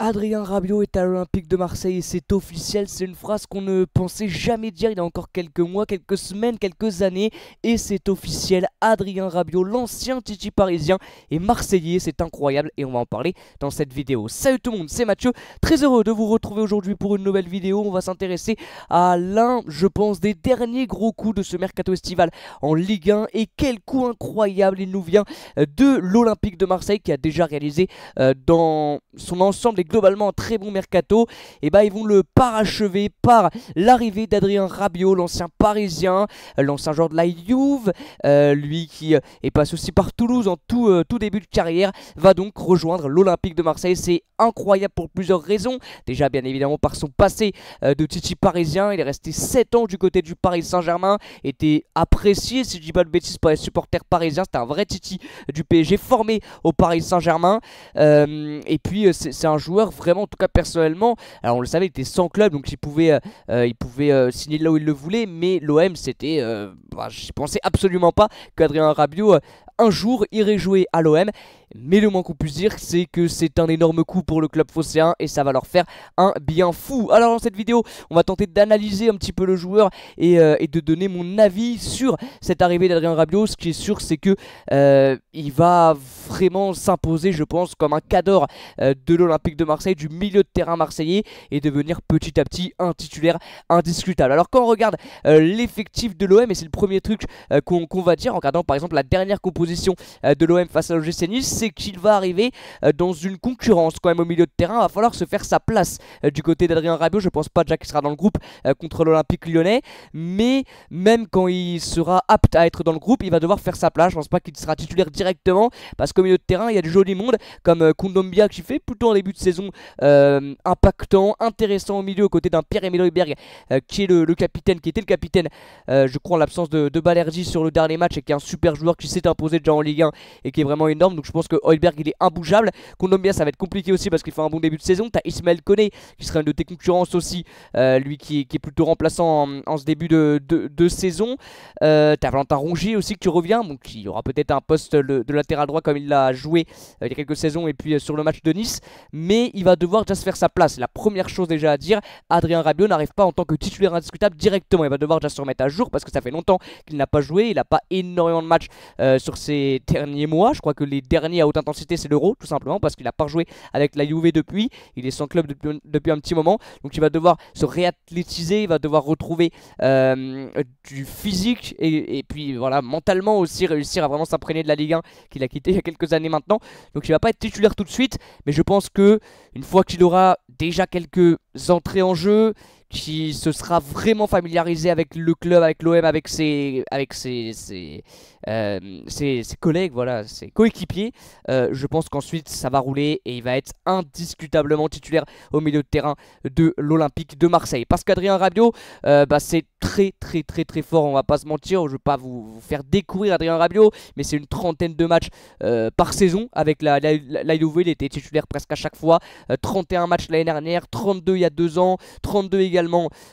Adrien Rabiot est à l'Olympique de Marseille et c'est officiel, c'est une phrase qu'on ne pensait jamais dire il y a encore quelques mois, quelques semaines, quelques années. Et c'est officiel, Adrien Rabiot, l'ancien Titi parisien, est marseillais, c'est incroyable et on va en parler dans cette vidéo. Salut tout le monde, c'est Mathieu, très heureux de vous retrouver aujourd'hui pour une nouvelle vidéo. On va s'intéresser à l'un, je pense, des derniers gros coups de ce mercato estival en Ligue 1. Et quel coup incroyable il nous vient de l'Olympique de Marseille qui a déjà réalisé dans son ensemble et globalement un très bon mercato. Et bah ils vont le parachever par l'arrivée d'Adrien Rabiot, l'ancien parisien, l'ancien joueur de la Juve, lui qui est passé aussi par Toulouse en tout début de carrière, va donc rejoindre l'Olympique de Marseille. C'est incroyable pour plusieurs raisons. Déjà bien évidemment par son passé de Titi parisien, il est resté 7 ans du côté du Paris Saint-Germain, était apprécié si je dis pas de bêtises par les supporters parisiens, c'était un vrai Titi du PSG formé au Paris Saint-Germain. Et puis c'est un joueur vraiment, en tout cas personnellement, alors on le savait, il était sans club donc il pouvait signer là où il le voulait, mais l'OM c'était, je pensais absolument pas qu'Adrien Rabiot un jour irait jouer à l'OM. Mais le moins qu'on puisse dire, c'est que c'est un énorme coup pour le club phocéen et ça va leur faire un bien fou. Alors dans cette vidéo, on va tenter d'analyser un petit peu le joueur et de donner mon avis sur cette arrivée d'Adrien Rabiot. Ce qui est sûr, c'est que il va vraiment s'imposer, je pense, comme un cadre de l'Olympique de Marseille, du milieu de terrain marseillais, et devenir petit à petit un titulaire indiscutable. Alors quand on regarde l'effectif de l'OM, et c'est le premier truc qu'on va dire en regardant par exemple la dernière composition de l'OM face à l'OGC Nice, c'est qu'il va arriver dans une concurrence quand même au milieu de terrain. Il va falloir se faire sa place du côté d'Adrien Rabiot. Je pense pas déjà qu'il sera dans le groupe contre l'Olympique Lyonnais, mais même quand il sera apte à être dans le groupe, il va devoir faire sa place. Je pense pas qu'il sera titulaire directement parce qu'au milieu de terrain il y a du joli monde comme Kondogbia qui fait plutôt en début de saison impactant, intéressant au milieu aux côtés d'un Pierre-Emile Højbjerg qui est le capitaine, qui était le capitaine je crois en l'absence de Balerdi sur le dernier match, et qui est un super joueur qui s'est imposé déjà en Ligue 1 et qui est vraiment énorme. Donc je pense que Højbjerg il est imbougeable. Kondogbia ça va être compliqué aussi parce qu'il fait un bon début de saison. T'as Ismaël Koné qui sera une de tes concurrences aussi, lui qui est plutôt remplaçant en ce début de saison. T'as Valentin Rongier aussi qui revient, donc qui aura peut-être un poste de latéral droit comme il l'a joué il y a quelques saisons et puis sur le match de Nice. Mais il va devoir déjà se faire sa place. La première chose déjà à dire, Adrien Rabiot n'arrive pas en tant que titulaire indiscutable directement. Il va devoir déjà se remettre à jour parce que ça fait longtemps qu'il n'a pas joué. Il n'a pas énormément de matchs sur ces derniers mois. Je crois que les derniers à haute intensité c'est l'Euro, tout simplement parce qu'il n'a pas joué avec la Juve depuis. Il est sans club depuis un petit moment, donc il va devoir se réathlétiser, il va devoir retrouver du physique et puis voilà, mentalement aussi réussir à vraiment s'imprégner de la Ligue 1 qu'il a quitté il y a quelques années maintenant. Donc il va pas être titulaire tout de suite, mais je pense que une fois qu'il aura déjà quelques entrées en jeu, qui se sera vraiment familiarisé avec le club, avec l'OM, avec ses collègues, voilà, ses coéquipiers, je pense qu'ensuite ça va rouler et il va être indiscutablement titulaire au milieu de terrain de l'Olympique de Marseille. Parce qu'Adrien Rabiot, c'est très fort, on va pas se mentir. Je vais pas vous faire découvrir Adrien Rabiot, mais c'est une trentaine de matchs par saison avec la Juve. Il était titulaire presque à chaque fois, 31 matchs l'année dernière, 32 il y a 2 ans, 32 également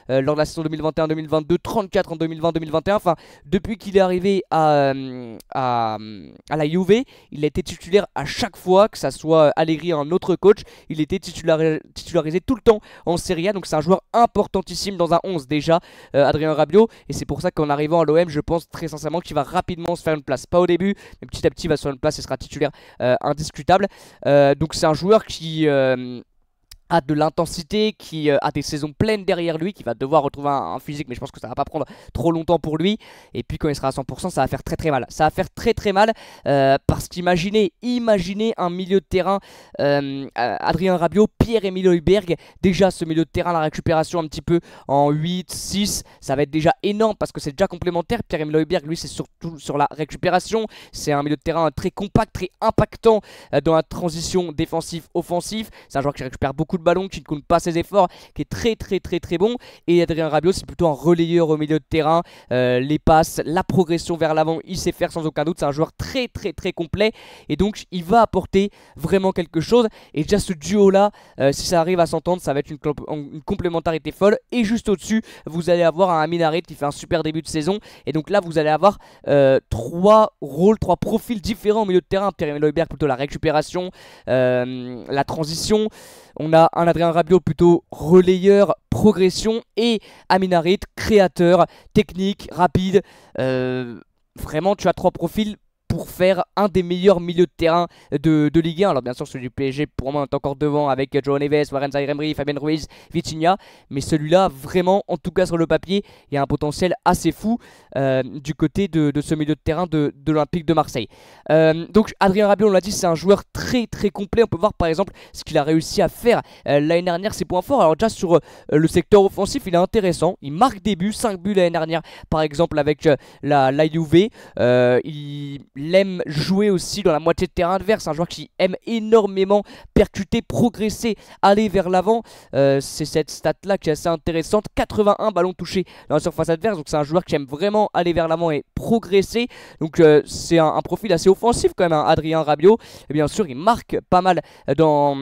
lors de la saison 2021-2022, 34 en 2020-2021. Enfin, depuis qu'il est arrivé à la Juve, il a été titulaire à chaque fois, que ça soit Allegri un autre coach. Il était titularisé tout le temps en Serie A, donc c'est un joueur importantissime dans un 11 déjà, Adrien Rabiot, et c'est pour ça qu'en arrivant à l'OM, je pense très sincèrement qu'il va rapidement se faire une place. Pas au début, mais petit à petit il va se faire une place et sera titulaire indiscutable. Donc c'est un joueur qui a de l'intensité, qui a des saisons pleines derrière lui, qui va devoir retrouver un physique, mais je pense que ça va pas prendre trop longtemps pour lui. Et puis quand il sera à 100%, ça va faire très mal. Ça va faire très mal parce qu'imaginez un milieu de terrain, Adrien Rabiot, Pierre-Emile Højbjerg. Déjà ce milieu de terrain, la récupération un petit peu en 8, 6, ça va être déjà énorme parce que c'est déjà complémentaire. Pierre-Emile Højbjerg, lui, c'est surtout sur la récupération. C'est un milieu de terrain très compact, très impactant dans la transition défensive-offensive. C'est un joueur qui récupère beaucoup de ballon, qui ne compte pas ses efforts, qui est très bon. Et Adrien Rabiot c'est plutôt un relayeur au milieu de terrain, les passes, la progression vers l'avant, il sait faire sans aucun doute. C'est un joueur très complet et donc il va apporter vraiment quelque chose. Et déjà ce duo là, si ça arrive à s'entendre, ça va être une complémentarité folle. Et juste au dessus vous allez avoir un Amin Harit qui fait un super début de saison, et donc là vous allez avoir 3 rôles, 3 profils différents au milieu de terrain. Pierre-Emile Højbjerg plutôt la récupération, la transition. On a un Adrien Rabiot plutôt relayeur, progression, et Amin Harit, créateur, technique, rapide. Vraiment, tu as 3 profils pour faire un des meilleurs milieux de terrain de Ligue 1. Alors bien sûr celui du PSG pour moi est encore devant avec João Neves, Warren Zaïre-Emery, Fabien Ruiz, Vitinha. Mais celui-là vraiment, en tout cas sur le papier, il y a un potentiel assez fou du côté de ce milieu de terrain de l'Olympique de Marseille. Donc Adrien Rabiot, on l'a dit, c'est un joueur très très complet. On peut voir par exemple ce qu'il a réussi à faire l'année dernière, ses points forts. Alors déjà sur le secteur offensif, il est intéressant. Il marque des buts, 5 buts l'année dernière par exemple avec la Juve. Il aime jouer aussi dans la moitié de terrain adverse. C'est un joueur qui aime énormément percuter, progresser, aller vers l'avant. C'est cette stat là qui est assez intéressante. 81 ballons touchés dans la surface adverse. Donc c'est un joueur qui aime vraiment aller vers l'avant et progresser. Donc c'est un profil assez offensif quand même, hein, Adrien Rabiot. Et bien sûr il marque pas mal dans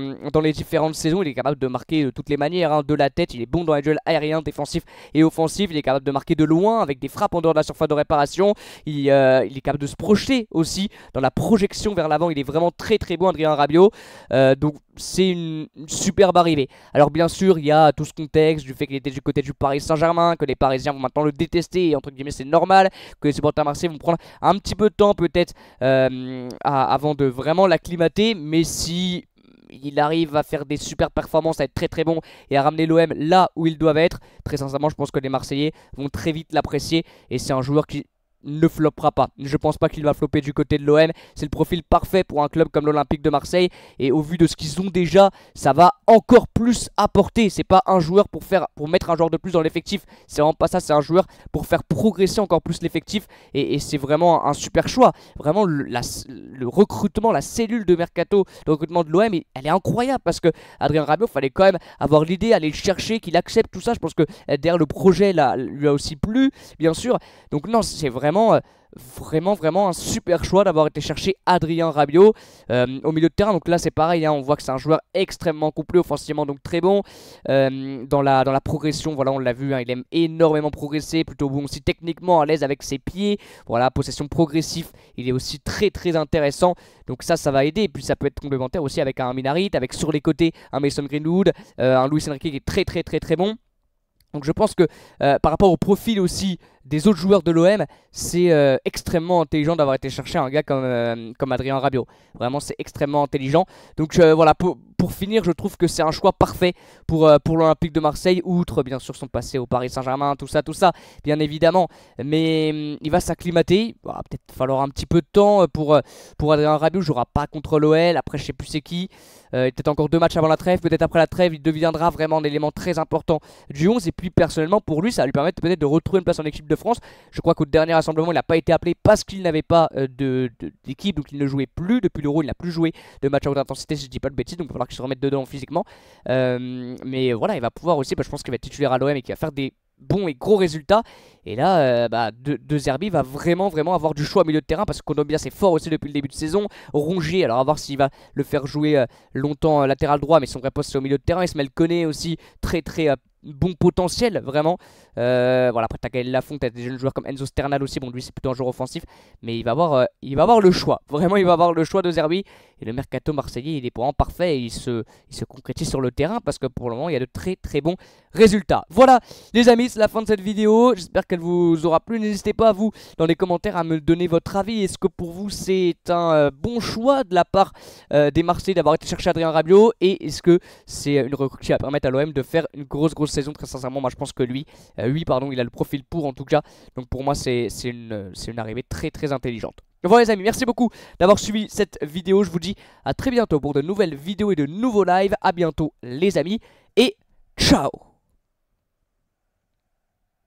les différentes saisons. Il est capable de marquer de toutes les manières, hein, de la tête. Il est bon dans les duels aériens, défensifs et offensifs. Il est capable de marquer de loin avec des frappes en dehors de la surface de réparation. Il est capable de se projeter aussi dans la projection vers l'avant. Il est vraiment très très bon, Adrien Rabiot. Donc c'est une superbe arrivée. Alors bien sûr il y a tout ce contexte du fait qu'il était du côté du Paris Saint-Germain, que les Parisiens vont maintenant le détester, et entre guillemets c'est normal, que les supporters marseillais vont prendre un petit peu de temps peut-être avant de vraiment l'acclimater. Mais si il arrive à faire des super performances, à être très très bon et à ramener l'OM là où ils doivent être, très sincèrement je pense que les Marseillais vont très vite l'apprécier. Et c'est un joueur qui ne floppera pas. Je pense pas qu'il va flopper du côté de l'OM. C'est le profil parfait pour un club comme l'Olympique de Marseille. Et au vu de ce qu'ils ont déjà, ça va encore plus apporter. C'est pas un joueur pour mettre un joueur de plus dans l'effectif. C'est vraiment pas ça. C'est un joueur pour faire progresser encore plus l'effectif. Et c'est vraiment un super choix. Vraiment le recrutement, la cellule de mercato, le recrutement de l'OM, elle est incroyable. Parce que Adrien Rabiot, fallait quand même avoir l'idée, aller le chercher, qu'il accepte tout ça. Je pense que derrière le projet là, lui a aussi plu, bien sûr. Donc non, c'est vraiment un super choix d'avoir été chercher Adrien Rabiot au milieu de terrain. Donc là c'est pareil, hein, on voit que c'est un joueur extrêmement complet offensivement, donc très bon dans la progression. Voilà, on l'a vu, hein, il aime énormément progresser, plutôt bon aussi techniquement, à l'aise avec ses pieds. Voilà, possession progressive, il est aussi très très intéressant. Donc ça va aider. Et puis ça peut être complémentaire aussi avec un Amin Harit, avec sur les côtés un Mason Greenwood, un Luis Enrique qui est très très très très bon. Donc je pense que par rapport au profil aussi des autres joueurs de l'OM, c'est extrêmement intelligent d'avoir été chercher un gars comme Adrien Rabiot. Vraiment c'est extrêmement intelligent. Donc voilà, pour finir, je trouve que c'est un choix parfait pour l'Olympique de Marseille. Outre bien sûr son passé au Paris Saint-Germain, tout ça bien évidemment. Mais il va s'acclimater. Il va peut-être falloir un petit peu de temps pour Adrien Rabiot. Il jouera pas contre l'OL, après je sais plus c'est qui. Peut-être encore 2 matchs avant la trêve. Peut-être après la trêve il deviendra vraiment un élément très important du 11. Et puis personnellement pour lui ça va lui permettre peut-être de retrouver une place en équipe de France. Je crois qu'au dernier rassemblement il n'a pas été appelé parce qu'il n'avait pas d'équipe, donc il ne jouait plus depuis l'Euro. Il n'a plus joué de match à haute intensité si je dis pas de bêtises, donc il va falloir qu'il se remette dedans physiquement. Mais voilà, il va pouvoir aussi, je pense qu'il va être titulaire à l'OM et qu'il va faire des bons et gros résultats. Et là De Zerbi va vraiment avoir du choix au milieu de terrain, parce que Kondogbia c'est fort aussi depuis le début de saison. Rongier, alors à voir s'il va le faire jouer longtemps latéral droit, mais son vrai poste c'est au milieu de terrain. Ismaël Koné aussi très bon potentiel vraiment. Voilà, après t'as Gaël Lafont, t'as des jeunes joueurs comme Enzo Sternal aussi. Bon, lui c'est plutôt un joueur offensif, mais il va avoir le choix. Vraiment, il va avoir le choix de Zerbi. Et le mercato marseillais, il est vraiment parfait et il se concrétise sur le terrain, parce que pour le moment il y a de très bons résultats. Voilà les amis, c'est la fin de cette vidéo. J'espère qu'elle vous aura plu. N'hésitez pas vous dans les commentaires à me donner votre avis. Est-ce que pour vous c'est un bon choix de la part des Marseillais d'avoir été chercher Adrien Rabiot, et est-ce que c'est une recrue qui va permettre à l'OM de faire une grosse saison? Très sincèrement, moi je pense que lui il a le profil pour, en tout cas. Donc pour moi c'est une arrivée très intelligente. Voilà les amis, merci beaucoup d'avoir suivi cette vidéo. Je vous dis à très bientôt pour de nouvelles vidéos et de nouveaux lives. À bientôt les amis, et ciao.